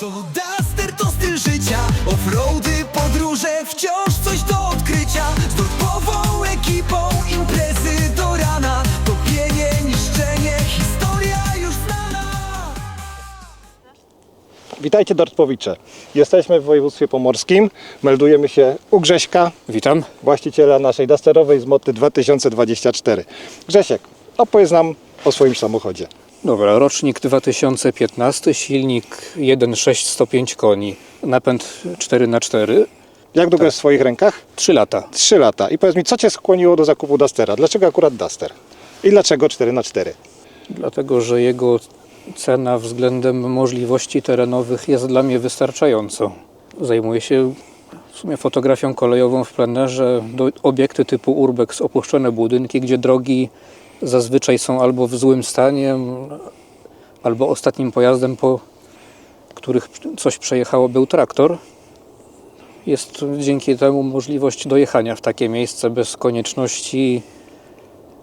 Auto Duster to styl życia, offroady, podróże, wciąż coś do odkrycia. Z dorpową ekipą imprezy do rana, topienie, niszczenie, historia już znana. Witajcie Dortpowicze. Jesteśmy w województwie pomorskim. Meldujemy się u Grześka, Witam. właściciela naszej Dusterowej z Moty 2024. Grzesiek, opowiedz nam o swoim samochodzie. Dobra, rocznik 2015, silnik 1.6 105 koni, napęd 4x4, Jak długo jest w swoich rękach? 3 lata. 3 lata. I powiedz mi, co Cię skłoniło do zakupu Dustera? Dlaczego akurat Duster? I dlaczego 4x4? Dlatego, że jego cena względem możliwości terenowych jest dla mnie wystarczająco. Zajmuję się w sumie fotografią kolejową w plenerze, obiekty typu urbex, opuszczone budynki, gdzie drogi zazwyczaj są albo w złym stanie, albo ostatnim pojazdem, po których coś przejechało, był traktor. Jest dzięki temu możliwość dojechania w takie miejsce bez konieczności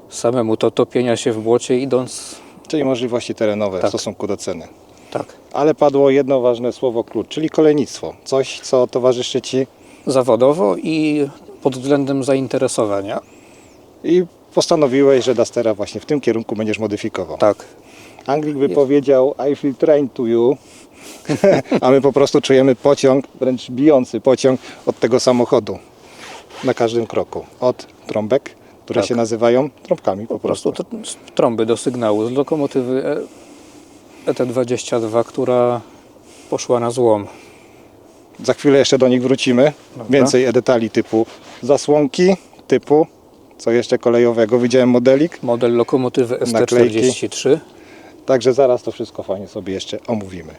samemu topienia się w błocie, idąc. Czyli możliwości terenowe w Tak. stosunku do ceny. Tak. Ale padło jedno ważne słowo klucz, czyli kolejnictwo. Coś, co towarzyszy Ci Zawodowo i pod względem zainteresowania. i postanowiłeś, że Dustera właśnie w tym kierunku będziesz modyfikował. Tak. Anglik by powiedział I feel train to you, a my po prostu czujemy pociąg, wręcz bijący pociąg od tego samochodu na każdym kroku. Od trąbek, które Tak. się nazywają trąbkami po prostu. Trąby do sygnału z lokomotywy ET22, która poszła na złom. Za chwilę jeszcze do nich wrócimy. Dobra. Więcej detali typu zasłonki, typu co jeszcze kolejowego. Widziałem modelik, Model lokomotywy Naklejki. ST43. także zaraz to wszystko fajnie sobie jeszcze omówimy.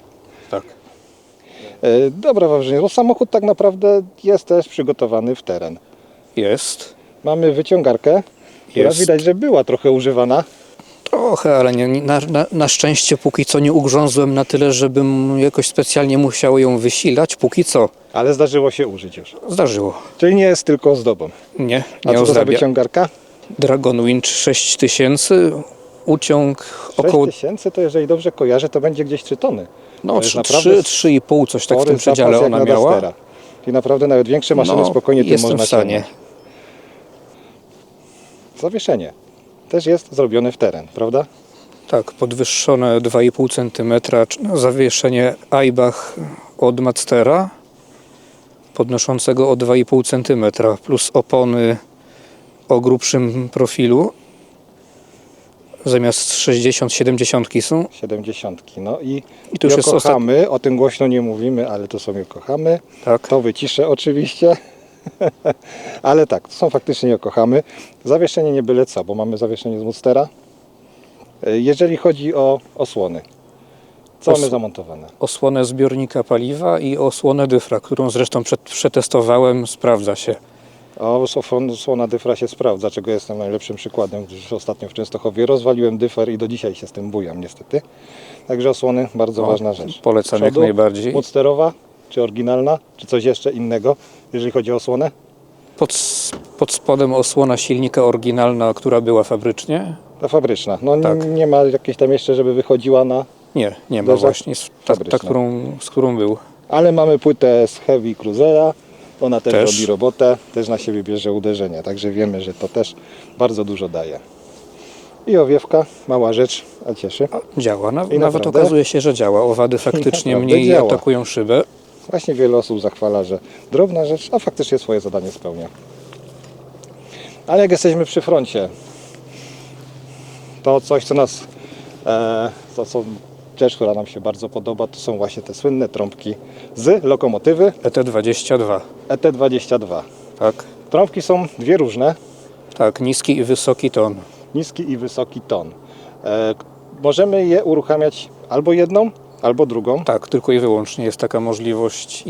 Tak. Dobra Wawrzynie, bo samochód tak naprawdę jest też przygotowany w teren. Jest. Mamy wyciągarkę, która Jest. widać, że była trochę używana. Trochę, ale na szczęście póki co nie ugrzązłem na tyle, żebym jakoś specjalnie musiał ją wysilać. Póki co Ale zdarzyło się użyć już. zdarzyło. Czyli nie jest tylko ozdobą. Nie A co to za ozdabia. wyciągarka? Dragon Winch 6000, uciąg 6 około tysięcy to jeżeli dobrze kojarzę, to będzie gdzieś 3 tony. no, To jest naprawdę 3,5, coś tak w spory tym przedziale zapas jak ona na miała. Dustera. Czyli naprawdę nawet większe maszyny No, spokojnie tym jestem można w stanie. ciągnąć. Zawieszenie też jest zrobione w teren, prawda? Tak, podwyższone 2,5 cm, zawieszenie Eibach od Madstera, podnoszącego o 2,5 cm, plus opony o grubszym profilu, zamiast 60-70 są. 70. No i to już jest Yokohamy, o tym głośno nie mówimy, ale to są Yokohamy. Tak. To wyciszę oczywiście. Ale tak, to są faktycznie Yokohamy. Zawieszenie nie byle co, bo mamy zawieszenie z Monstera. Jeżeli chodzi o osłony, co mamy zamontowane? Osłonę zbiornika paliwa i osłonę dyfra, którą zresztą przetestowałem, sprawdza się. Osłona dyfra się sprawdza, czego jestem najlepszym przykładem, gdyż ostatnio w Częstochowie rozwaliłem dyfer i do dzisiaj się z tym bujam niestety. Także osłony, bardzo ważna rzecz. Polecam jak najbardziej. Monsterowa, czy oryginalna, czy coś jeszcze innego, jeżeli chodzi o osłonę? Pod spodem osłona silnika oryginalna, która była fabrycznie. Ta fabryczna. No Tak. nie ma jakiejś tam jeszcze, żeby wychodziła na... Nie ma Zderzak właśnie, ta fabryczna. z którą był. Ale mamy płytę z Heavy Cruisera, ona też Też. robi robotę, też na siebie bierze uderzenia, także wiemy, że to też bardzo dużo daje. I owiewka, mała rzecz, a cieszy. Działa, nawet naprawdę? okazuje się, że działa. Owady faktycznie naprawdę mniej działa. atakują szybę. Właśnie wiele osób zachwala, że drobna rzecz, a faktycznie swoje zadanie spełnia. Ale jak jesteśmy przy froncie, to coś, co nas, rzecz, która nam się bardzo podoba, to są właśnie te słynne trąbki z lokomotywy ET22. ET22. Tak, Trąbki są dwie różne, tak, niski i wysoki ton. niski i wysoki ton. Możemy je uruchamiać albo jedną, albo drugą. Tak, tylko i wyłącznie jest taka możliwość,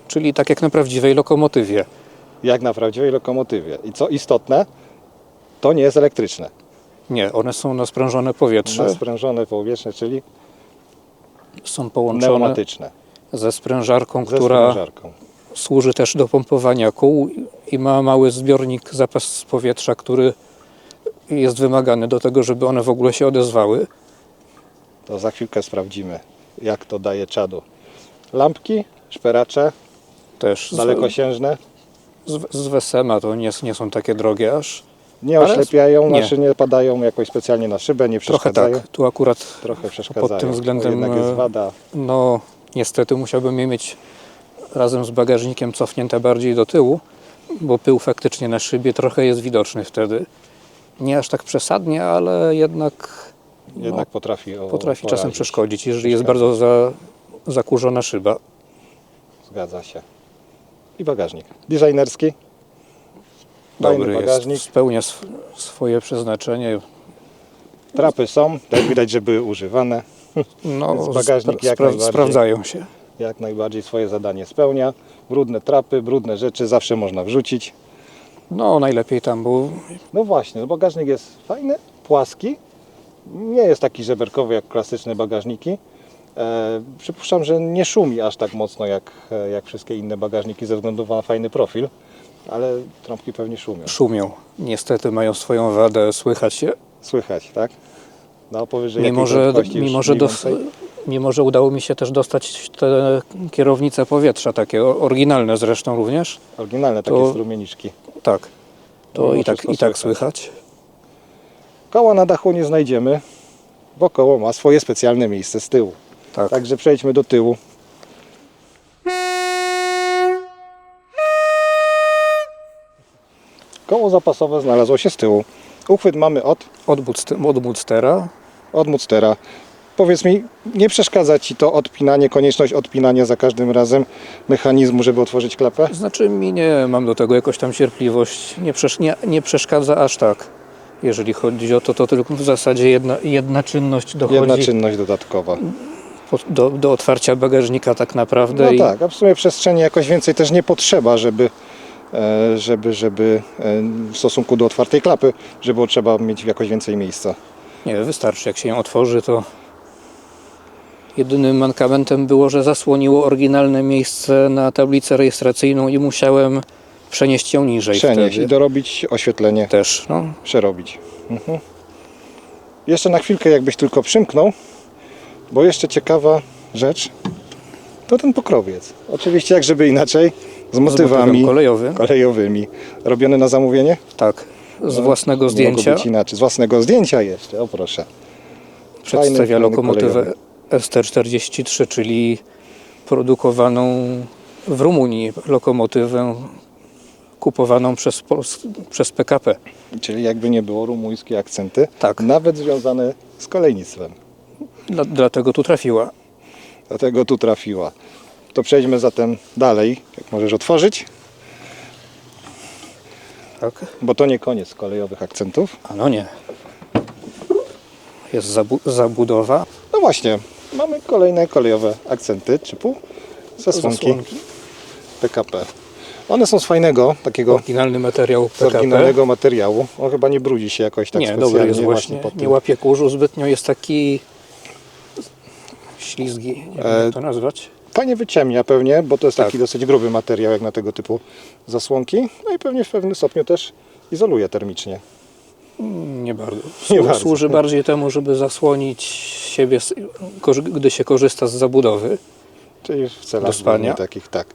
czyli tak jak na prawdziwej lokomotywie. Jak na prawdziwej lokomotywie. I co istotne, to nie jest elektryczne. Nie, one są na sprężone powietrze, Na sprężone powietrzne, czyli są połączone pneumatyczne. ze sprężarką, Ze która sprężarką. służy też do pompowania kół i ma mały zbiornik, zapas powietrza, który jest wymagany do tego, żeby one w ogóle się odezwały. To za chwilkę sprawdzimy, jak to daje czadu. Lampki, szperacze, Też dalekosiężne. z Wesema to nie są takie drogie aż. Nie Ale oślepiają, nie. znaczy nie padają jakoś specjalnie na szybę, nie Trochę przeszkadzają. tak. Tu akurat Trochę przeszkadzają. pod tym względem Bo jednak jest wada. no niestety musiałbym je mieć razem z bagażnikiem cofnięte bardziej do tyłu, bo pył faktycznie na szybie trochę jest widoczny wtedy. Nie aż tak przesadnie, ale jednak Potrafi potrafi czasem porazić. przeszkodzić, jeżeli jest bardzo zakurzona szyba. Zgadza się. I bagażnik. Designerski. Fajny Dobry bagażnik. jest, spełnia swoje przeznaczenie. Trapy są, tak widać, że były używane. No, Więc bagażnik jak najbardziej. sprawdzają się. Jak najbardziej swoje zadanie spełnia. Brudne trapy, brudne rzeczy zawsze można wrzucić. No najlepiej tam, bo No właśnie, no bagażnik jest fajny, płaski. Nie jest taki żeberkowy jak klasyczne bagażniki. Przypuszczam, że nie szumi aż tak mocno jak wszystkie inne bagażniki ze względu na fajny profil. Ale trąbki pewnie szumią. szumią. Niestety mają swoją wadę, słychać się. Słychać, tak? No powyżej Mimo jakiej że, prędkości już mniej więcej? mimo, że udało mi się też dostać te kierownice powietrza, takie oryginalne zresztą również. Oryginalne takie to- strumieniczki. Tak. To Mimo i tak wszystko słychać. Koła na dachu nie znajdziemy, bo koło ma swoje specjalne miejsce z tyłu. Tak. Także przejdźmy do tyłu. Koło zapasowe znalazło się z tyłu. Uchwyt mamy od Od Boodstera. Mudstera. Powiedz mi, nie przeszkadza Ci to odpinanie, konieczność odpinania za każdym razem mechanizmu, żeby otworzyć klapę? Znaczy mi nie mam do tego jakoś tam cierpliwość. Nie przeszkadza aż tak. Jeżeli chodzi o to, to tylko w zasadzie jedna czynność dochodzi Jedna czynność dodatkowa. do otwarcia bagażnika tak naprawdę. No tak, a w sumie przestrzeni jakoś więcej też nie potrzeba, żeby w stosunku do otwartej klapy, żeby trzeba mieć jakoś więcej miejsca. Nie, wystarczy jak się ją otworzy, to jedynym mankamentem było, że zasłoniło oryginalne miejsce na tablicę rejestracyjną i musiałem przenieść ją niżej Przenieść i wtedy. dorobić oświetlenie, Też, no. przerobić. Jeszcze na chwilkę jakbyś tylko przymknął, bo jeszcze ciekawa rzecz, to ten pokrowiec. Oczywiście jak żeby inaczej, z motywami motywem kolejowym. kolejowymi. Robiony na zamówienie? Tak, z własnego Nie zdjęcia mogło być inaczej. Z własnego zdjęcia jeszcze, o proszę. przedstawia fajny lokomotywę kolejowy. ST43, czyli produkowaną w Rumunii lokomotywę kupowaną przez PKP. Czyli jakby nie było rumuńskie akcenty, Tak. nawet związane z kolejnictwem. Dlatego tu trafiła. Dlatego tu trafiła. To przejdźmy zatem dalej, jak możesz otworzyć, Tak? bo to nie koniec kolejowych akcentów. A no nie. Jest zabudowa. No właśnie, mamy kolejne kolejowe akcenty typu zasłonki PKP. One są z fajnego, takiego Oryginalny materiał z PKP. oryginalnego materiału. On chyba nie brudzi się jakoś tak Nie, specjalnie. dobry jest właśnie. po tym. Nie łapie kurzu zbytnio, jest taki ślizgi, nie wiem jak to nazwać. Fajnie wyciemnia pewnie, bo to jest Tak. taki dosyć gruby materiał jak na tego typu zasłonki. No i pewnie w pewnym stopniu też izoluje termicznie. Nie bardzo. Nie bardzo. Służy bardziej temu, żeby zasłonić siebie, gdy się korzysta z zabudowy. Czyli w celach Do spania. głównie takich, tak,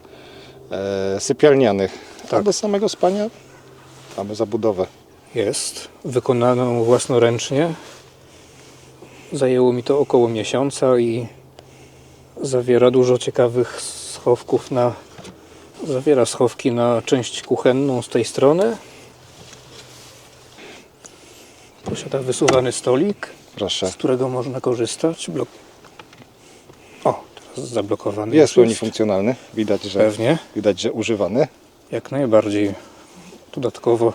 sypialnianych. Tak. A do samego spania mamy zabudowę. Jest. Wykonaną własnoręcznie. Zajęło mi to około miesiąca i zawiera dużo ciekawych schowków zawiera schowki na część kuchenną z tej strony. Posiada wysuwany stolik, Proszę. z którego można korzystać. O, teraz zablokowany. Jest w już pełni funkcjonalny. Pewnie. Widać, że używany. Jak najbardziej. Dodatkowo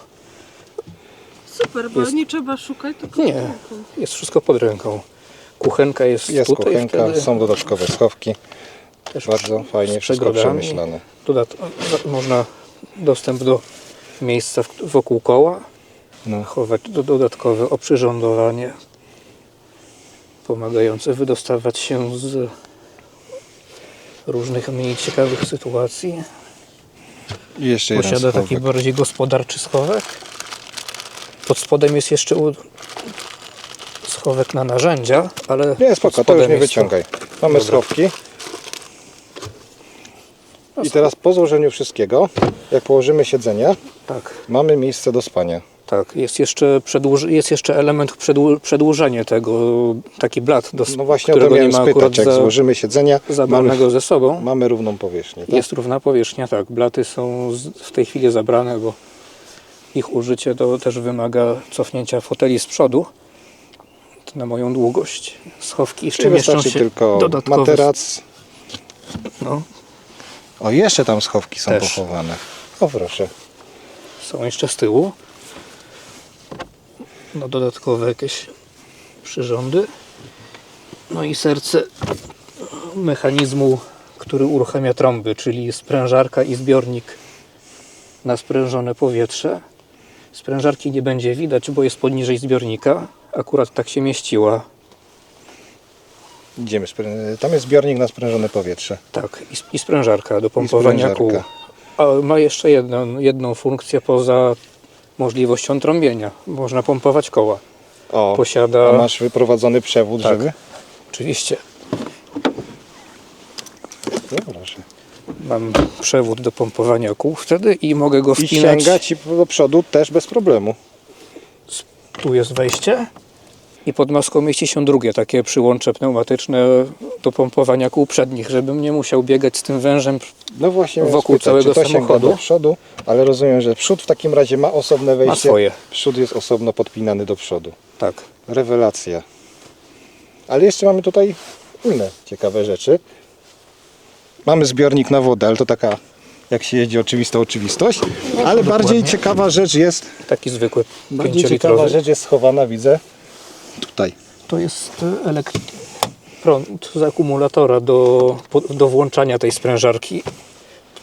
Super, bo Jest- nie trzeba szukać, tylko nie, jest wszystko pod ręką. Kuchenka jest Jest tutaj. kuchenka, wtedy są dodatkowe schowki. też Bardzo fajnie, z wszystko przegrodami. przemyślane. Można dostęp do miejsca wokół koła, No. chować dodatkowe oprzyrządowanie pomagające wydostawać się z różnych mniej ciekawych sytuacji. I jeszcze jeden Posiada schowek. taki bardziej gospodarczy schowek. Pod spodem jest jeszcze schowek na narzędzia, ale Nie, pod spoko, to spodem już nie jest wyciągaj. Mamy Dobra. schowki. I teraz po złożeniu wszystkiego, jak położymy siedzenie, Tak, mamy miejsce do spania. tak. Jest jeszcze element przedłużenie tego, taki blat, No właśnie o to którego nie miałem ma spytać, akurat jak złożymy siedzenie, zabranego ze sobą. mamy równą powierzchnię. Tak? Jest równa powierzchnia, tak. Blaty są w tej chwili zabrane, bo ich użycie to też wymaga cofnięcia foteli z przodu na moją długość. Schowki jeszcze Czyli mieszczą wystarczy się tylko dodatkowe. materac. No, O, jeszcze tam schowki są Też. pochowane. O proszę. są jeszcze z tyłu. No, dodatkowe jakieś przyrządy. No i serce mechanizmu, który uruchamia trąby, czyli sprężarka i zbiornik na sprężone powietrze. Sprężarki nie będzie widać, bo jest poniżej zbiornika. Akurat tak się mieściła. Idziemy. Tam jest zbiornik na sprężone powietrze. Tak, i sprężarka do pompowania kół. sprężarka. A ma jeszcze jedną funkcję poza możliwością trąbienia. Można pompować koła. O, Posiada- a masz wyprowadzony przewód, Tak. żeby? Oczywiście No proszę. mam przewód do pompowania kół wtedy i mogę go I wpinać. sięga ci do przodu też bez problemu. Tu jest wejście i pod maską mieści się drugie takie przyłącze pneumatyczne do pompowania kół przednich, żebym nie musiał biegać z tym wężem. No właśnie miałem Wokół spytać, całego czy to sięga samochodu. do przodu, ale rozumiem, że przód w takim razie ma osobne wejście. swoje. Przód jest osobno podpinany do przodu. Tak. Rewelacja. Ale jeszcze mamy tutaj inne ciekawe rzeczy. Mamy zbiornik na wodę, ale to taka, jak się jedzie, oczywista oczywistość. Ale bardziej ciekawa rzecz jest, Taki zwykły bardziej 5-litrowy. ciekawa rzecz jest schowana, widzę, tutaj. To jest prąd z akumulatora do włączania tej sprężarki.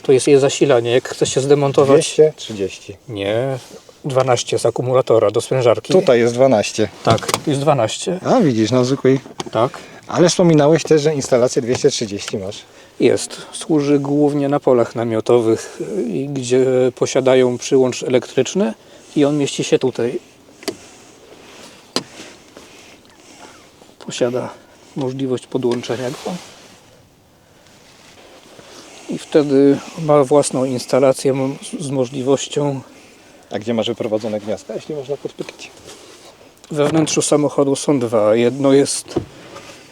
To jest jej zasilanie. Jak chce się zdemontować... 230. Nie, 12 z akumulatora do sprężarki. Tutaj jest 12. Tak, jest 12. A widzisz, na zwykłej. Tak. Ale wspominałeś też, że instalację 230 masz. Jest. Służy głównie na polach namiotowych, gdzie posiadają przyłącz elektryczny i on mieści się tutaj. Posiada możliwość podłączenia go. I wtedy ma własną instalację z możliwością. A gdzie masz wyprowadzone gniazda, jeśli można podpytać? We wnętrzu samochodu są dwa. Jedno jest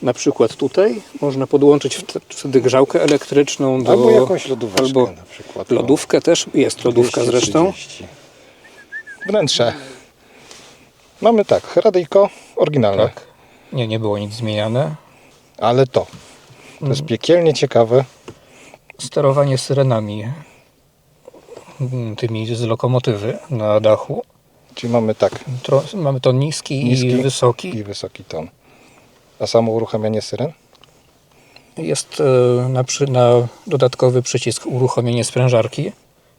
na przykład tutaj. Można podłączyć wtedy grzałkę elektryczną do... Albo jakąś lodóweczkę albo na przykład. lodówkę też. Jest lodówka zresztą. 230. Wnętrze. Mamy tak, radyjko oryginalne, Tak. Nie było nic zmieniane. ale to jest piekielnie ciekawe. Sterowanie syrenami tymi z lokomotywy na dachu. Czyli mamy tak, Mamy ton niski i wysoki. i wysoki ton. A samo uruchamianie syren? Jest na dodatkowy przycisk uruchomienie sprężarki.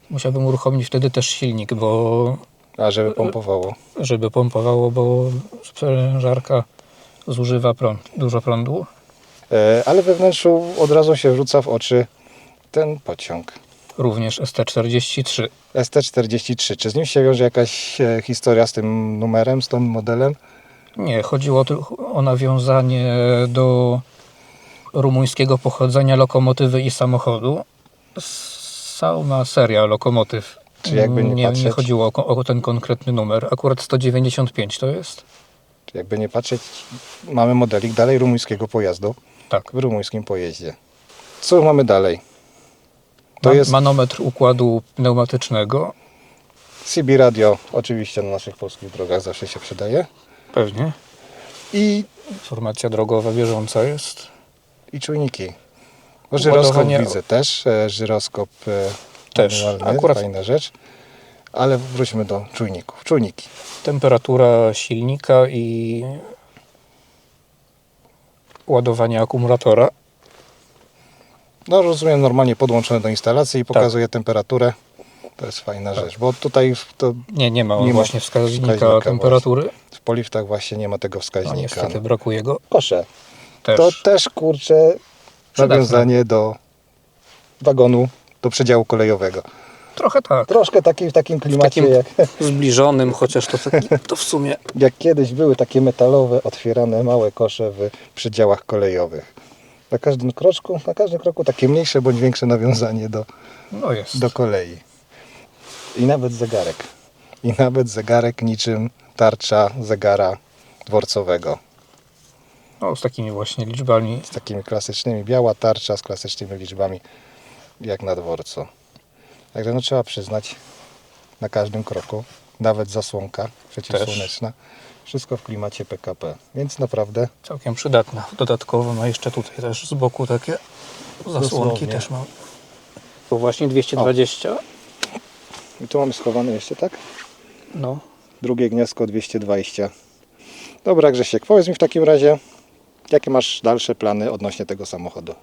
Musiałbym uruchomić wtedy też silnik, A żeby pompowało. żeby pompowało, bo sprężarka zużywa dużo prądu. Ale we wnętrzu od razu się rzuca w oczy ten pociąg. Również ST43. ST43. Czy z nim się wiąże jakaś historia z tym numerem, z tym modelem? Nie, chodziło tylko o nawiązanie do rumuńskiego pochodzenia lokomotywy i samochodu. Sama seria lokomotyw. Czy jakby nie nie patrzeć- chodziło o ten konkretny numer. Akurat 195 to jest. Czy jakby nie patrzeć, mamy modelik dalej rumuńskiego pojazdu Tak. w rumuńskim pojeździe. Co mamy dalej? To jest Manometr układu pneumatycznego. CB radio, oczywiście na naszych polskich drogach zawsze się przydaje. Pewnie. I Informacja drogowa bieżąca jest. czujniki. Bo żyroskop Ładowanie- widzę też, żyroskop Też, manualny, akurat- fajna rzecz. Ale wróćmy do czujników. Czujniki. Temperatura silnika i ładowanie akumulatora. No rozumiem, normalnie podłączone do instalacji i Tak. pokazuje temperaturę. To jest fajna rzecz, bo tutaj Nie ma Nie ma właśnie wskaźnika wskaźnika temperatury. w poliftach właśnie nie ma tego No, wskaźnika. niestety brakuje go. Kosze. Też. To też, kurczę, Przydatne. nawiązanie do wagonu, do przedziału kolejowego. Trochę tak. Troszkę w takim klimacie, takim- jak, Zbliżonym, chociaż to w sumie jak kiedyś były takie metalowe, otwierane małe kosze w przedziałach kolejowych. Na każdym kroku takie mniejsze bądź większe nawiązanie No jest. do kolei. I nawet zegarek niczym tarcza zegara dworcowego. No, z takimi właśnie liczbami. Z takimi klasycznymi, biała tarcza z klasycznymi liczbami jak na dworcu. Także no trzeba przyznać, na każdym kroku, nawet zasłonka przeciwsłoneczna, wszystko w klimacie PKP. Więc naprawdę Całkiem przydatna. Dodatkowo ma jeszcze tutaj też z boku takie zasłonki Dosłownie. też mam. To właśnie 220. i tu mamy schowane jeszcze, tak? No. Drugie gniazdko 220. Dobra, Grzesiek, powiedz mi w takim razie, jakie masz dalsze plany odnośnie tego samochodu?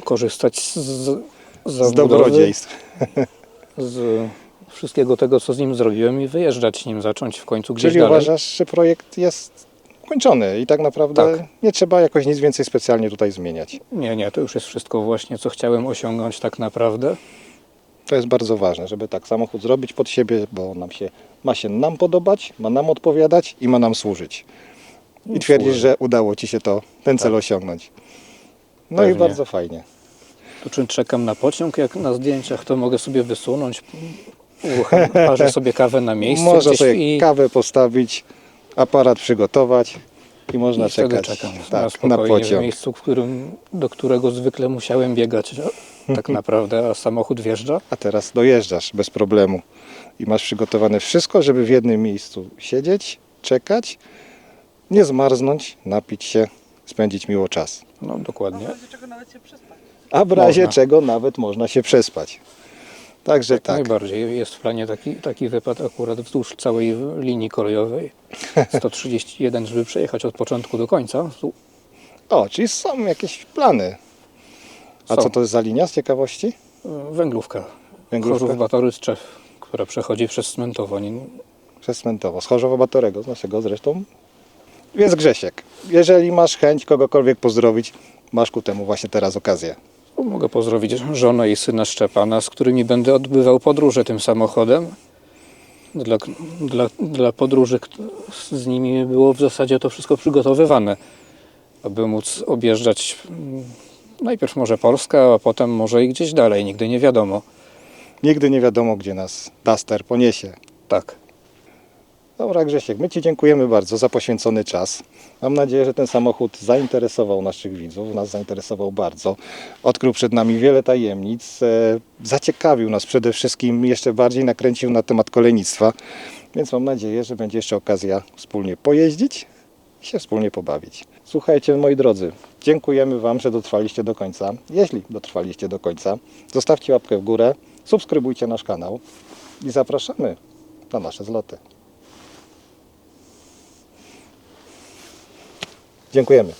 Korzystać z Z zabudowy, dobrodziejstw. z wszystkiego tego, co z nim zrobiłem i wyjeżdżać nim, zacząć w końcu gdzieś Czyli dalej. uważasz, że projekt jest kończony i tak naprawdę Tak. nie trzeba jakoś nic więcej specjalnie tutaj zmieniać. Nie, to już jest wszystko właśnie, co chciałem osiągnąć tak naprawdę. To jest bardzo ważne, żeby tak samochód zrobić pod siebie, bo ma się nam podobać, ma nam odpowiadać i ma nam służyć. I twierdzisz, służy. że udało Ci się ten cel osiągnąć. No Pewnie. i bardzo fajnie. To czym czekam na pociąg, jak na zdjęciach, to mogę sobie wysunąć, parzę sobie kawę na miejscu Można gdzieś sobie i kawę postawić, aparat przygotować i można wtedy czekać czekam na tak, na spokojnie w pociąg. miejscu, do którego zwykle musiałem biegać tak naprawdę, a samochód wjeżdża. A teraz dojeżdżasz bez problemu i masz przygotowane wszystko, żeby w jednym miejscu siedzieć, czekać, nie zmarznąć, napić się, spędzić miło czas. No dokładnie. W razie czego nawet się przespać. A w razie Można. czego nawet można się przespać. Także Jak tak. najbardziej. Jest w planie taki wypad akurat wzdłuż całej linii kolejowej. 131, żeby przejechać od początku do końca. O, czyli są jakieś plany. A Są. co to jest za linia z ciekawości? Węglówka. Węglówka? Chorzów-Batory-Strzew, która przechodzi przez Cmentowoń. Przez Cmentowo, z Chorzowa-Batorego, z naszego zresztą. Więc Grzesiek, jeżeli masz chęć kogokolwiek pozdrowić, masz ku temu właśnie teraz okazję. Mogę pozdrowić żonę i syna Szczepana, z którymi będę odbywał podróże tym samochodem. Dla podróży z nimi było w zasadzie to wszystko przygotowywane, aby móc objeżdżać najpierw może Polskę, a potem może i gdzieś dalej, nigdy nie wiadomo. Nigdy nie wiadomo, gdzie nas Duster poniesie. Tak. Dobra Grzesiek, my Ci dziękujemy bardzo za poświęcony czas. Mam nadzieję, że ten samochód zainteresował naszych widzów, nas zainteresował bardzo. Odkrył przed nami wiele tajemnic, zaciekawił nas przede wszystkim, jeszcze bardziej nakręcił na temat kolejnictwa. Więc mam nadzieję, że będzie jeszcze okazja wspólnie pojeździć i się wspólnie pobawić. Słuchajcie, moi drodzy, dziękujemy Wam, że dotrwaliście do końca. Jeśli dotrwaliście do końca, zostawcie łapkę w górę, subskrybujcie nasz kanał i zapraszamy na nasze zloty. Dziękujemy.